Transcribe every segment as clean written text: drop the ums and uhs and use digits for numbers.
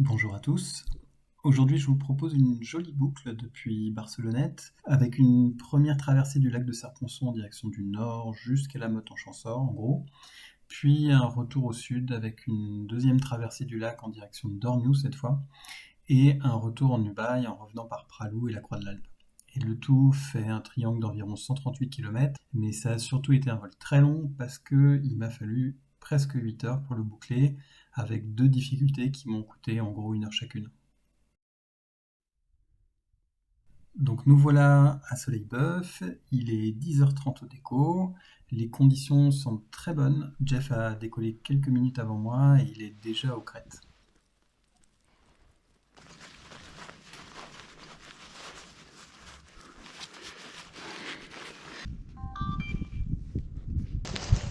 Bonjour à tous. Aujourd'hui, je vous propose une jolie boucle depuis Barcelonnette, avec une première traversée du lac de Serponçon en direction du nord jusqu'à la Motte-en-Champsaur, en gros, puis un retour au sud avec une deuxième traversée du lac en direction de Dorniou cette fois, et un retour en Ubaye en revenant par Pralou et la Croix de l'Alpe. Et le tout fait un triangle d'environ 138 km, mais ça a surtout été un vol très long parce qu'il m'a fallu presque 8 heures pour le boucler, avec deux difficultés qui m'ont coûté en gros 1 heure chacune. Donc nous voilà à Soleil-Boeuf, il est 10h30 au déco, les conditions sont très bonnes, Jeff a décollé quelques minutes avant moi et il est déjà aux crêtes.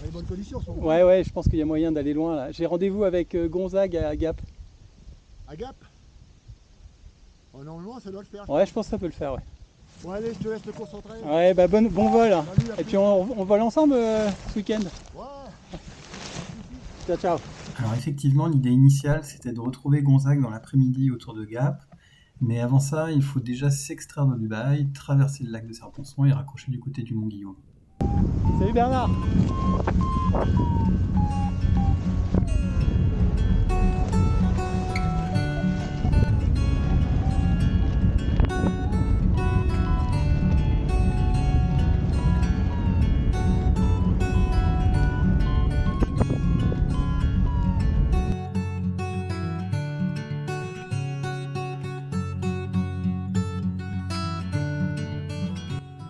Les bonnes conditions sont Ouais, je pense qu'il y a moyen d'aller loin là. J'ai rendez-vous avec Gonzague à Gap. à Gap. Oh, normalement, ça doit le faire. Ouais, je pense que ça peut le faire, ouais. Bon, allez, je te laisse te concentrer. Ouais, bah bon vol. Hein. Salut, à Et plus. puis on vole ensemble ce week-end. Ouais. Ciao, ciao. Alors effectivement, l'idée initiale c'était de retrouver Gonzague dans l'après-midi autour de Gap, mais avant ça, il faut déjà s'extraire de Dubaï, traverser le lac de Serponçon et raccrocher du côté du Mont Guillaume. Salut Bernard.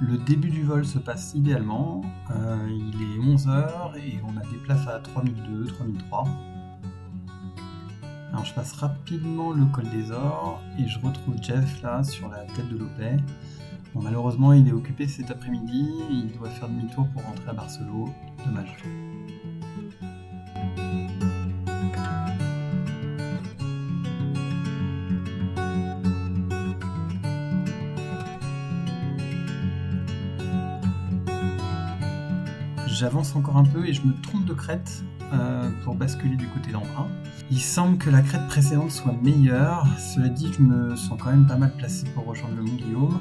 Le début du vol se passe idéalement, il est 11h et on a des plafs à 3002, 3003. Alors je passe rapidement le col des Ors et je retrouve Jeff là sur la tête de l'Opet. Bon, malheureusement il est occupé cet après-midi, il doit faire demi-tour pour rentrer à Barcelone, dommage. J'avance encore un peu et je me trompe de crête pour basculer du côté d'emprunt. Il semble que la crête précédente soit meilleure, cela dit je me sens quand même pas mal placé pour rejoindre le Mont Guillaume,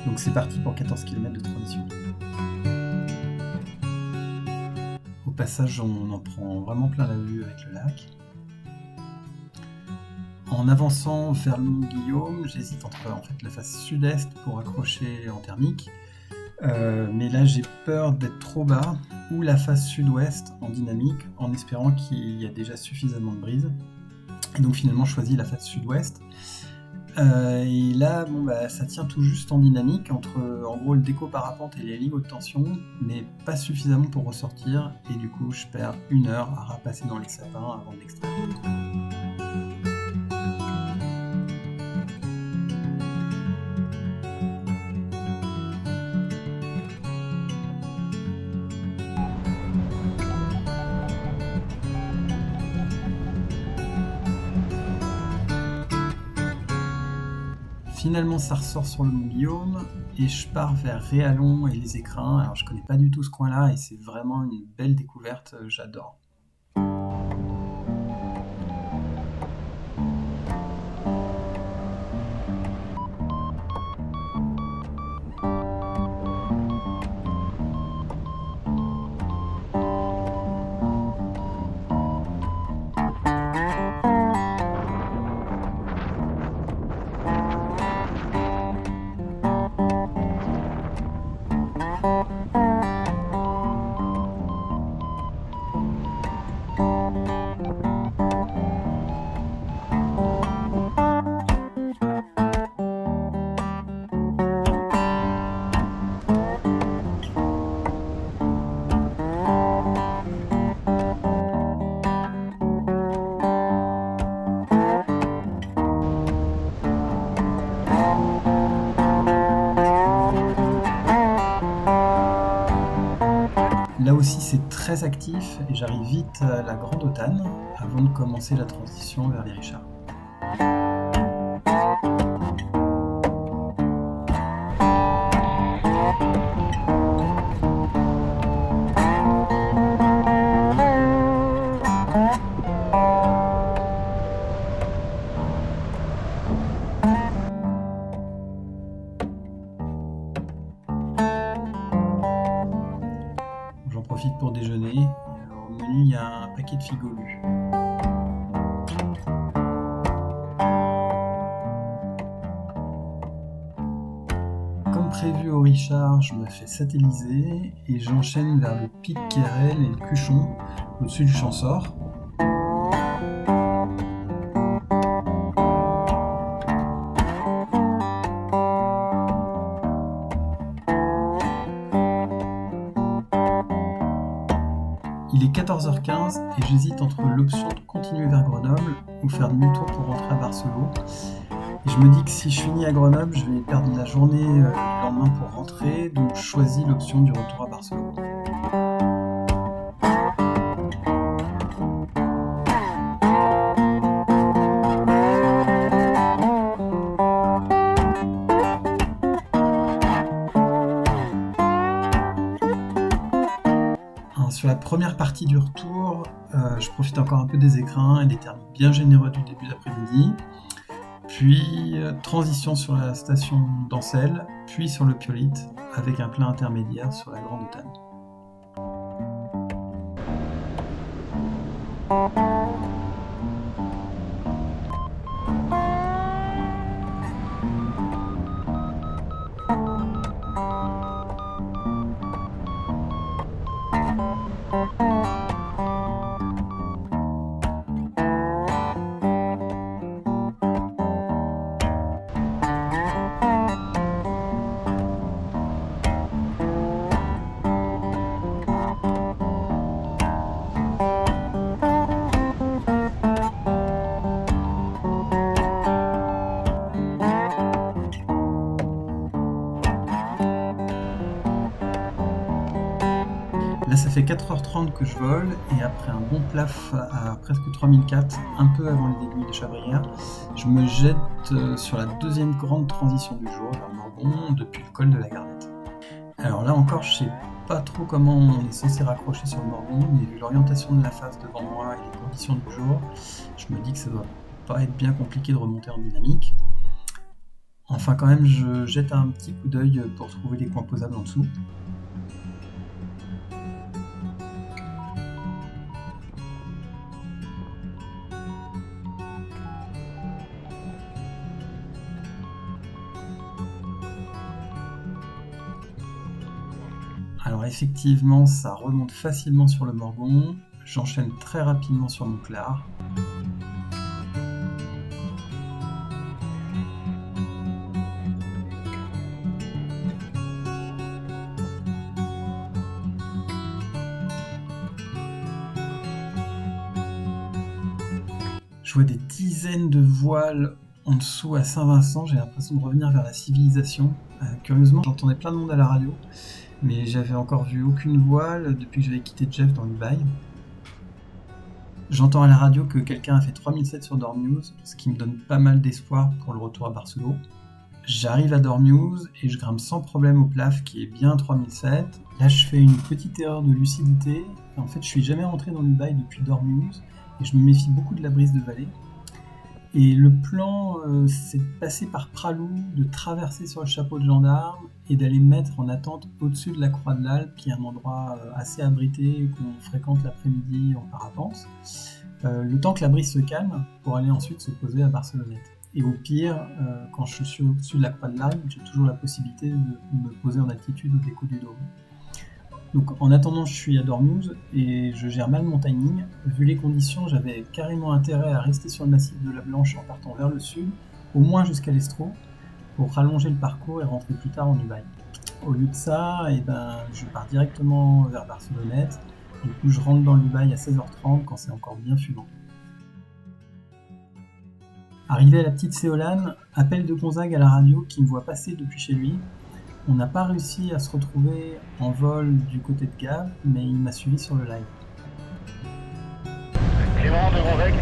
donc c'est parti pour 14 km de transition. Au passage on en prend vraiment plein la vue avec le lac. En avançant vers le Mont Guillaume, j'hésite entre la face sud-est pour accrocher en thermique, mais là j'ai peur d'être trop bas, ou la face sud-ouest en dynamique, en espérant qu'il y a déjà suffisamment de brise. Et donc finalement je choisis la face sud-ouest. Et là ça tient tout juste en dynamique, entre en gros le déco parapente et les lignes haute tension, mais pas suffisamment pour ressortir, et du coup je perds 1 heure à rapasser dans les sapins avant de l'extraire. Finalement, ça ressort sur le Mont Guillaume et je pars vers Réalon et les Écrins. Alors, je connais pas du tout ce coin-là et c'est vraiment une belle découverte, j'adore. Là aussi c'est très actif et j'arrive vite à la Grande Autane avant de commencer la transition vers les Richards. pour déjeuner. Alors, au menu, il y a un paquet de figolus. Comme prévu au Richard, je me fais satelliser et j'enchaîne vers le pic Quérel et le Cuchon, au-dessus du Champsaur. Il est 14h15 et j'hésite entre l'option de continuer vers Grenoble ou faire demi-tour pour rentrer à Barcelone. Et je me dis que si je finis à Grenoble, je vais perdre la journée le lendemain pour rentrer, donc je choisis l'option du retour à Barcelone. Sur la première partie du retour, je profite encore un peu des écrins et des thermiques bien généreux du début d'après-midi. Puis transition sur la station d'Ancel, puis sur le Piolite, avec un plein intermédiaire sur la Grande Ottane. Là, ça fait 4h30 que je vole, et après un bon plaf à presque 3004, un peu avant les aiguilles de Chabrière, je me jette sur la deuxième grande transition du jour, vers Morgon, depuis le col de la Gardette. Alors là encore, je sais pas trop comment on est censé raccrocher sur le Morgon, mais vu l'orientation de la face devant moi et les conditions du jour, je me dis que ça doit pas être bien compliqué de remonter en dynamique. Enfin, quand même, je jette un petit coup d'œil pour trouver les coins posables en dessous. Alors effectivement, ça remonte facilement sur le Morgon, j'enchaîne très rapidement sur Montclar. Je vois des dizaines de voiles en dessous à Saint-Vincent, j'ai l'impression de revenir vers la civilisation. Curieusement, j'entendais plein de monde à la radio, mais j'avais encore vu aucune voile depuis que j'avais quitté Jeff dans l'Ubaye. J'entends à la radio que quelqu'un a fait 3007 sur Dormnews, ce qui me donne pas mal d'espoir pour le retour à Barcelone. J'arrive à Dormnews et je grimpe sans problème au plaf qui est bien 3007. Là, je fais une petite erreur de lucidité. En fait, je suis jamais rentré dans l'Ubaye depuis Dormnews et je me méfie beaucoup de la brise de vallée. Et le plan, c'est de passer par Pralou, de traverser sur le chapeau de gendarme et d'aller me mettre en attente au-dessus de la Croix de l'Alpe, qui est un endroit assez abrité qu'on fréquente l'après-midi en parapente, le temps que la brise se calme pour aller ensuite se poser à Barcelonnette. Et au pire, quand je suis au-dessus de la Croix de l'Alpe, j'ai toujours la possibilité de me poser en altitude au déco du dôme. Donc en attendant, je suis à Dormnews et je gère mal mon timing. Vu les conditions, j'avais carrément intérêt à rester sur le massif de la Blanche en partant vers le sud, au moins jusqu'à l'Estro, pour rallonger le parcours et rentrer plus tard en Ubaye. Au lieu de ça, je pars directement vers Barcelonnette. Du coup, je rentre dans l'Ubaye à 16h30 quand c'est encore bien fumant. Arrivé à la petite Séolane, appel de Gonzague à la radio qui me voit passer depuis chez lui. On n'a pas réussi à se retrouver en vol du côté de Gave, mais il m'a suivi sur le live. Clément de Gonzague.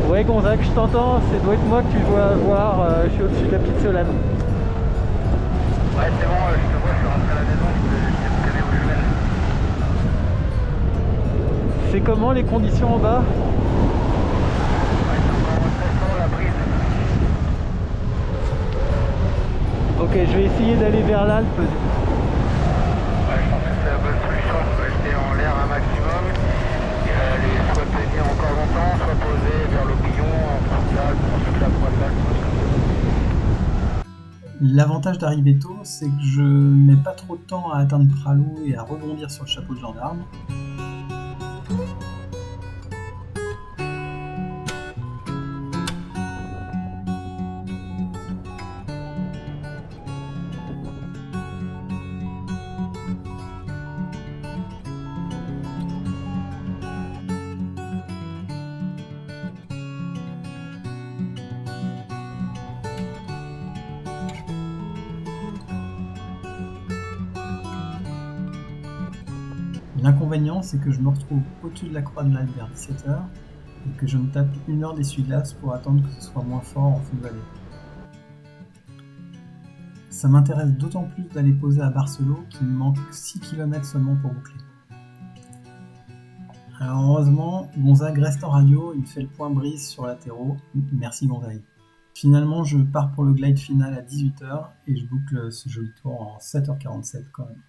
Ouais Gonzague, je t'entends, ça doit être moi que tu dois voir, je suis au-dessus de la petite Séolane. Ouais c'est bon, je te vois, je suis rentré à la maison, je t'ai prévu aux jumelles. C'est comment les conditions en bas? Ok, je vais essayer d'aller vers l'Alpe. Ouais, je pense que c'est la bonne solution. Il faut rester en l'air un maximum. Et aller soit tenir encore longtemps, soit poser vers l'opinion, en toute la pointe d'Alpe. L'avantage d'arriver tôt, c'est que je mets pas trop de temps à atteindre Pralou et à rebondir sur le chapeau de gendarme. L'inconvénient, c'est que je me retrouve au-dessus de la croix de l'Alpe vers 17h et que je me tape 1 heure d'essuie-glace pour attendre que ce soit moins fort en fin de vallée. Ça m'intéresse d'autant plus d'aller poser à Barcelot qu'il me manque 6 km seulement pour boucler. Alors heureusement, Gonzague reste en radio, il me fait le point brise sur latéraux. Merci Gonzague. Finalement, je pars pour le glide final à 18h et je boucle ce joli tour en 7h47 quand même.